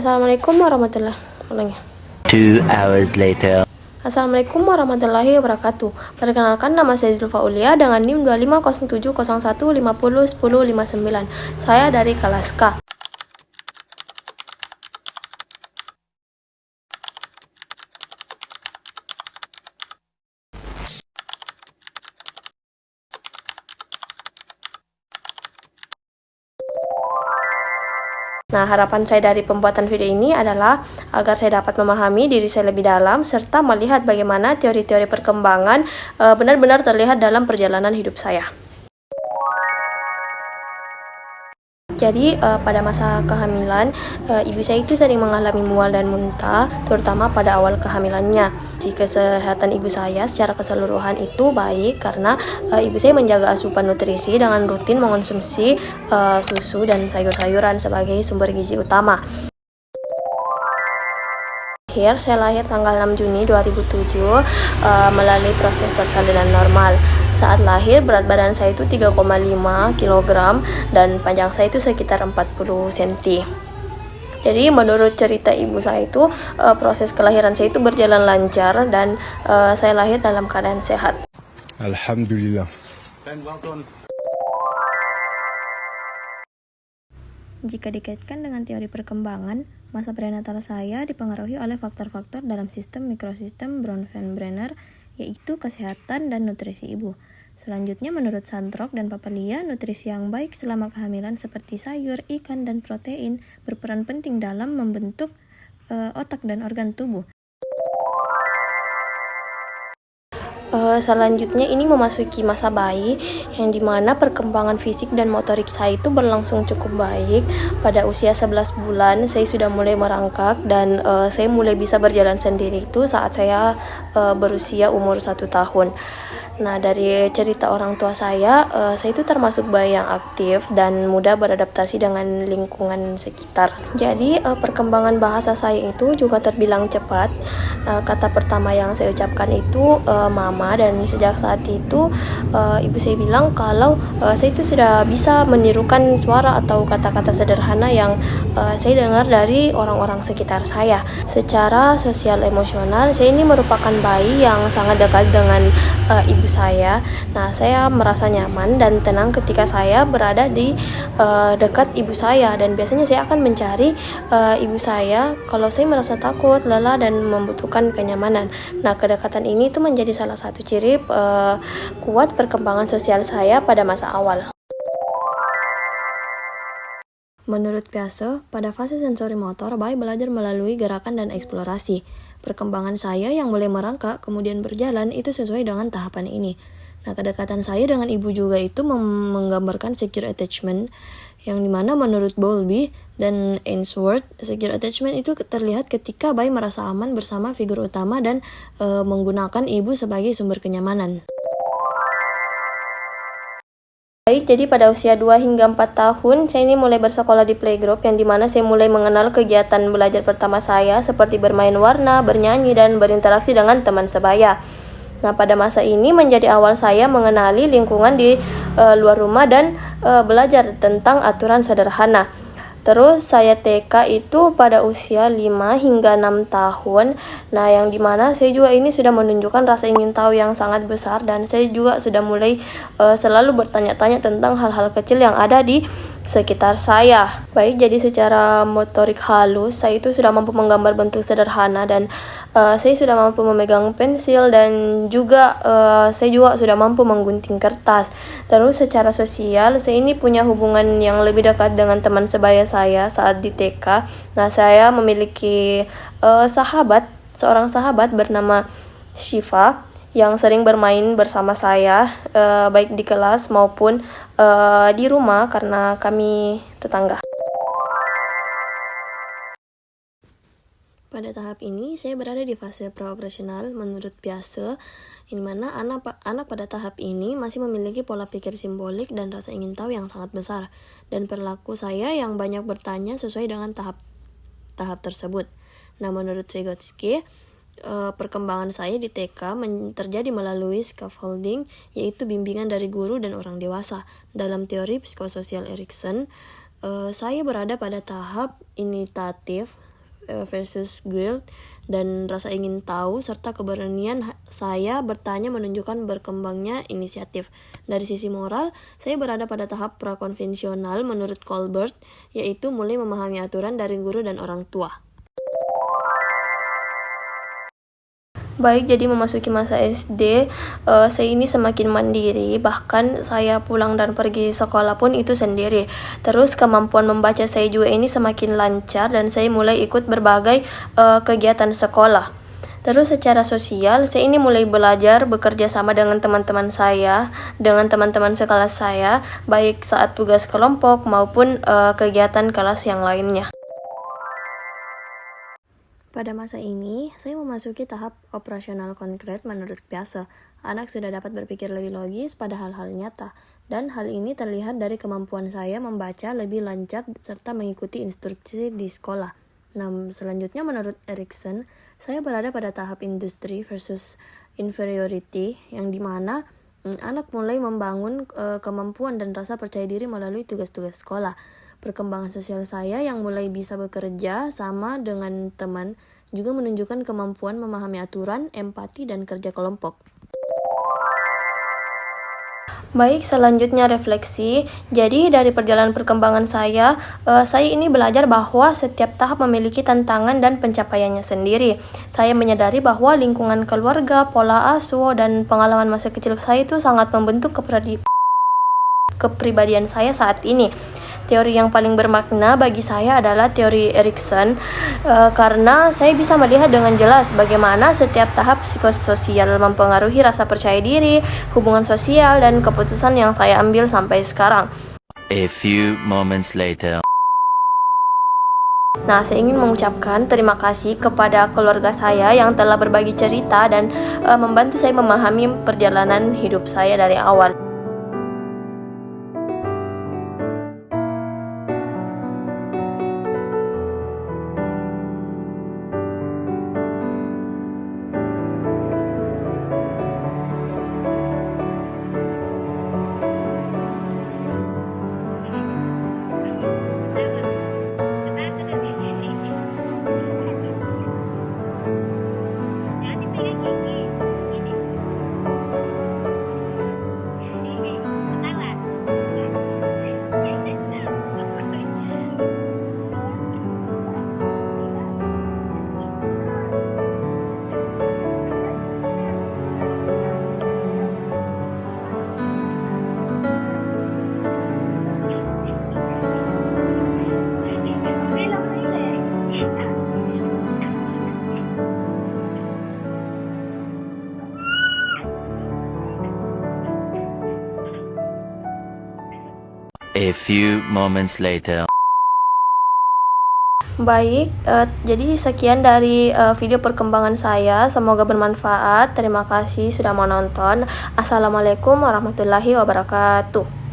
Assalamualaikum warahmatullahi wabarakatuh. 2 hours later. Assalamualaikum warahmatullahi wabarakatuh. Perkenalkan, nama saya Zulfa Ulia dengan NIM 250701501059. Saya dari kelas K. Nah, harapan saya dari pembuatan video ini adalah agar saya dapat memahami diri saya lebih dalam serta melihat bagaimana teori-teori perkembangan benar-benar terlihat dalam perjalanan hidup saya. Jadi pada masa kehamilan, ibu saya itu sering mengalami mual dan muntah, terutama pada awal kehamilannya. Kesehatan ibu saya secara keseluruhan itu baik karena ibu saya menjaga asupan nutrisi dengan rutin mengonsumsi susu dan sayur-sayuran sebagai sumber gizi utama. Saya lahir tanggal 6 Juni 2007 melalui proses persalinan normal. Saat lahir berat badan saya itu 3,5 kg dan panjang saya itu sekitar 40 cm. Jadi menurut cerita ibu saya itu proses kelahiran saya itu berjalan lancar dan saya lahir dalam keadaan sehat. Alhamdulillah. Jika dikaitkan dengan teori perkembangan, masa prenatal saya dipengaruhi oleh faktor-faktor dalam sistem mikrosistem Bronfenbrenner, yaitu kesehatan dan nutrisi ibu. Selanjutnya, menurut Santrock dan Papalia, nutrisi yang baik selama kehamilan seperti sayur, ikan, dan protein berperan penting dalam membentuk otak dan organ tubuh. Selanjutnya ini memasuki masa bayi yang dimana perkembangan fisik dan motorik saya itu berlangsung cukup baik. Pada usia 11 bulan saya sudah mulai merangkak dan saya mulai bisa berjalan sendiri itu saat saya berusia umur 1 tahun. Nah, dari cerita orang tua saya itu termasuk bayi yang aktif dan mudah beradaptasi dengan lingkungan sekitar. Jadi perkembangan bahasa saya itu juga terbilang cepat. Kata pertama yang saya ucapkan itu mama, dan sejak saat itu ibu saya bilang kalau saya itu sudah bisa menirukan suara atau kata-kata sederhana yang saya dengar dari orang-orang sekitar saya. Secara sosial emosional, saya ini merupakan bayi yang sangat dekat dengan ibu saya. Nah, saya merasa nyaman dan tenang ketika saya berada di dekat ibu saya, dan biasanya saya akan mencari ibu saya kalau saya merasa takut, lelah, dan membutuhkan kenyamanan. Nah, kedekatan ini tuh menjadi salah satu ciri kuat perkembangan sosial saya pada masa awal. Menurut Piaget, pada fase sensori motor, bayi belajar melalui gerakan dan eksplorasi. Perkembangan saya yang mulai merangkak kemudian berjalan itu sesuai dengan tahapan ini. Nah, kedekatan saya dengan ibu juga itu menggambarkan secure attachment, yang dimana menurut Bowlby dan Ainsworth, secure attachment itu terlihat ketika bayi merasa aman bersama figur utama dan menggunakan ibu sebagai sumber kenyamanan. Baik, jadi pada usia 2 hingga 4 tahun, saya ini mulai bersekolah di playgroup, yang dimana saya mulai mengenal kegiatan belajar pertama saya seperti bermain warna, bernyanyi, dan berinteraksi dengan teman sebaya. Nah, pada masa ini menjadi awal saya mengenali lingkungan di luar rumah dan belajar tentang aturan sederhana. Terus saya TK itu pada usia 5 hingga 6 tahun. Nah, yang dimana saya juga ini sudah menunjukkan rasa ingin tahu yang sangat besar, dan saya juga sudah mulai selalu bertanya-tanya tentang hal-hal kecil yang ada di sekitar saya. Baik, jadi secara motorik halus saya itu sudah mampu menggambar bentuk sederhana, dan saya sudah mampu memegang pensil, dan juga saya juga sudah mampu menggunting kertas. Terus secara sosial saya ini punya hubungan yang lebih dekat dengan teman sebaya saya saat di TK. Nah, saya memiliki seorang sahabat bernama Shiva yang sering bermain bersama saya baik di kelas maupun di rumah karena kami tetangga. Pada tahap ini, saya berada di fase pra-operasional menurut Piaget, di mana anak pada tahap ini masih memiliki pola pikir simbolik dan rasa ingin tahu yang sangat besar, dan perilaku saya yang banyak bertanya sesuai dengan tahap tersebut. Nah, menurut Vygotsky, perkembangan saya di TK terjadi melalui scaffolding, yaitu bimbingan dari guru dan orang dewasa. Dalam teori psikososial Erikson, saya berada pada tahap initiatif versus guilt dan rasa ingin tahu serta keberanian saya bertanya menunjukkan berkembangnya inisiatif. Dari sisi moral, saya berada pada tahap prakonvensional menurut Colbert, yaitu mulai memahami aturan dari guru dan orang tua. Baik, jadi memasuki masa SD, saya ini semakin mandiri, bahkan saya pulang dan pergi sekolah pun itu sendiri. Terus kemampuan membaca saya juga ini semakin lancar dan saya mulai ikut berbagai kegiatan sekolah. Terus secara sosial, saya ini mulai belajar bekerja sama dengan teman-teman saya, dengan teman-teman sekelas saya, baik saat tugas kelompok maupun kegiatan kelas yang lainnya. Pada masa ini, saya memasuki tahap operasional konkret menurut Piaget. Anak sudah dapat berpikir lebih logis pada hal-hal nyata, dan hal ini terlihat dari kemampuan saya membaca lebih lancar serta mengikuti instruksi di sekolah. Nah, selanjutnya menurut Erikson, saya berada pada tahap industri versus inferiority, yang dimana anak mulai membangun kemampuan dan rasa percaya diri melalui tugas-tugas sekolah. Perkembangan sosial saya yang mulai bisa bekerja sama dengan teman juga menunjukkan kemampuan memahami aturan, empati, dan kerja kelompok. Baik, selanjutnya refleksi. Jadi dari perjalanan perkembangan saya ini belajar bahwa setiap tahap memiliki tantangan dan pencapaiannya sendiri. Saya menyadari bahwa lingkungan keluarga, pola asuh, dan pengalaman masa kecil saya itu sangat membentuk kepribadian saya saat ini. Teori yang paling bermakna bagi saya adalah teori Erikson, karena saya bisa melihat dengan jelas bagaimana setiap tahap psikososial mempengaruhi rasa percaya diri, hubungan sosial, dan keputusan yang saya ambil sampai sekarang. A few moments later. Nah, saya ingin mengucapkan terima kasih kepada keluarga saya yang telah berbagi cerita dan membantu saya memahami perjalanan hidup saya dari awal. A few moments later. Baik, jadi sekian dari video perkembangan saya. Semoga bermanfaat. Terima kasih sudah menonton. Assalamualaikum warahmatullahi wabarakatuh.